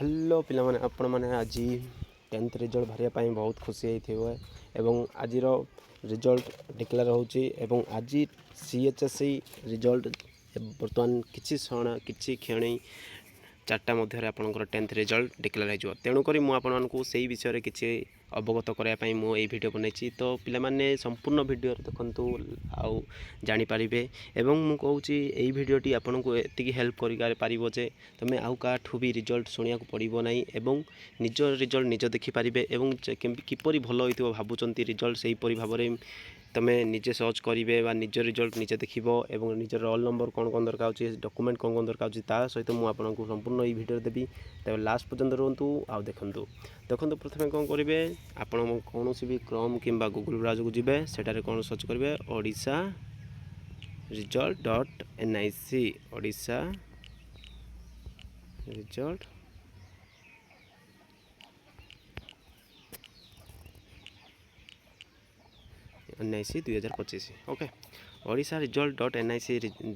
Hello पिला माने आपण माने आज 10th रिजल्ट भरिया पाई बहुत खुशी होइथिबे एवं आज रिजल्ट डिक्लेयर होची एवं आज सीएचएसई रिजल्ट बर्तमान किछि क्षण 4टा मध्य आपंकर 10th रिजल्ट डिक्लेयर हो तेणुक मुझे विषय किसी अवगत करने मु भिड बनई तो पे संपूर्ण भिडियो देखु आउ जानीपारे एवं मु कहूँ यही भिडियोटी आपन को एति हेल्प करे तुम आउ काठू भी रिजल्ट शुणा पड़ो ना एवं निज रिजल्ट निज देखिपारे एवं किपरि भल हो भावुं रिजल्ट से भाव में तुमे निजे सर्च करेंगे निज रिजल्ट निजे देख और निज रोल नंबर कौन कौन दरकार होची डॉक्यूमेंट कौन कौन दरकार होची ता सहित मुझे आपको संपूर्ण ये वीडियो देवी तब लास्ट पर्यंत रुहतु आउ देखु प्रथम कौन करेंगे आपण कौन भी क्रोम कि गूगल ब्राउजर को जी सेटारे कौन सर्च करेंगे Odisha result.nic Odisha result NIC 2025 okay Odisha result.nic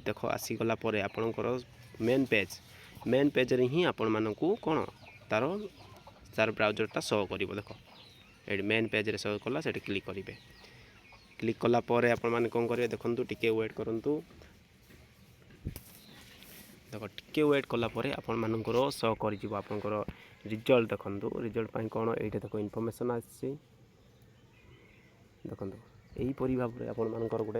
देख आसीगला आपणकर मेन पेज रे ही आपण मानकू कौन तार ब्राउजरटा शो कर देख ये मेन पेज रे शो कला से क्लिक करेंगे क्लिक कलापर आपण मैंने कौन करेंगे देखो टिके वेट करूँ देख टिके वेट कलापर आपण मानकर शो कर रिजल्ट देखो रिजल्ट कौन ये देख इनफॉरमेशन आसी देखो यहीपरि भाव में आपण मानकर गोटे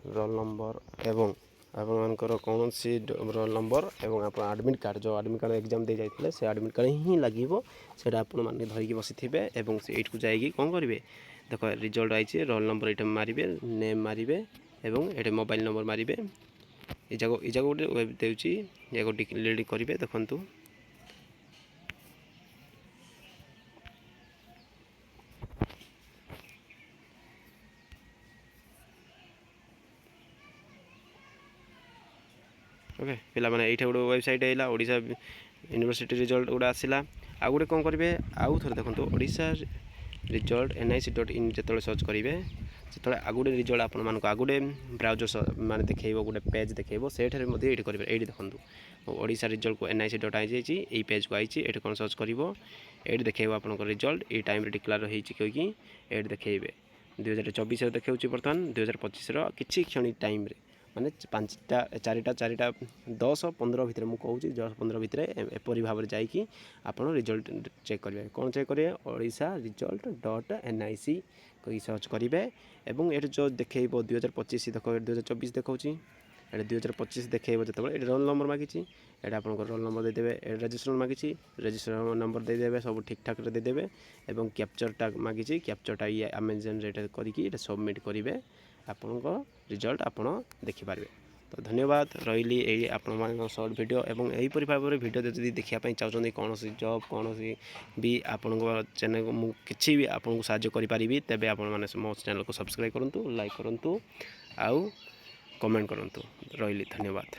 रोल नंबर एवं आपर कौन सी रोल नंबर एवं आप एडमिट कार्ड जो एडमिट कार्ड एग्जाम दे जाते से एडमिट कार्ड ही लगे से आपने धरिकी बसी थे और से को जाकि कौन करेंगे देख रिजल्ट आई रोल नंबर ये मारे नेम मारे और ये मोबाइल नंबर मारे ये गोटे वेब देती डिलीट करेंगे देखु ओके पिला माने ये गोटे वेबसाइट है ओडिशा यूनिवर्सिटी रिजल्ट गोटे आसला आ गोटे कौन करेंगे आउ थे देखो ओडिशा रिजल्ट nic.in जो सर्च करेंगे से आगुड़े रिजल्ट आपण मानक आगुड़े ब्राउजर माने देखो गोटे पेज देखो से ये करेंगे ये देखो ओडिशा रिजल्ट को nic.in ये पेज को आई ये कौन सर्च कर ये देखो आप रिजल्ट ये टाइम डिक्लेयर होगी ये देखेबे 2024 देखा बर्तमान 2025 किसी क्षण टाइम माने 5टा 4टा 10-15 भितर मुझे कहूँ 10-15 भितर एपरी भाव में जाकि आपड़ रिजल्ट चेक करेंगे कौन चेक करेंगे ओडिशा result.nic कही सर्च करेंगे और ये जो देखे 2025 देख 2024 देखा ये 2025 देखेब जो ये रोल नंबर मागिची ये आप रोल नंबर देदेवे रजिस्ट्रेशन मागिची रजिस्ट्रेशन नंबर देदेवे सब ठीक ठाक देदेवे और कैप्चरटा मागिची कैप्चरटा ये अमेजन रेट करके सबमिट करेंगे आपण रिजल्ट आपण देखिपारे तो धन्यवाद रही यही आपण शॉर्ट वीडियो और यहीपरि भाव में वीडियो जब देखापी चाहते कौन जॉब कौन भी आपण चैनल मुझे भी आपको साहाय्य करी तेज आपण मो चैनल को सब्सक्राइब करूँ लाइक करूँ आउ कमेंट करूँ रही धन्यवाद।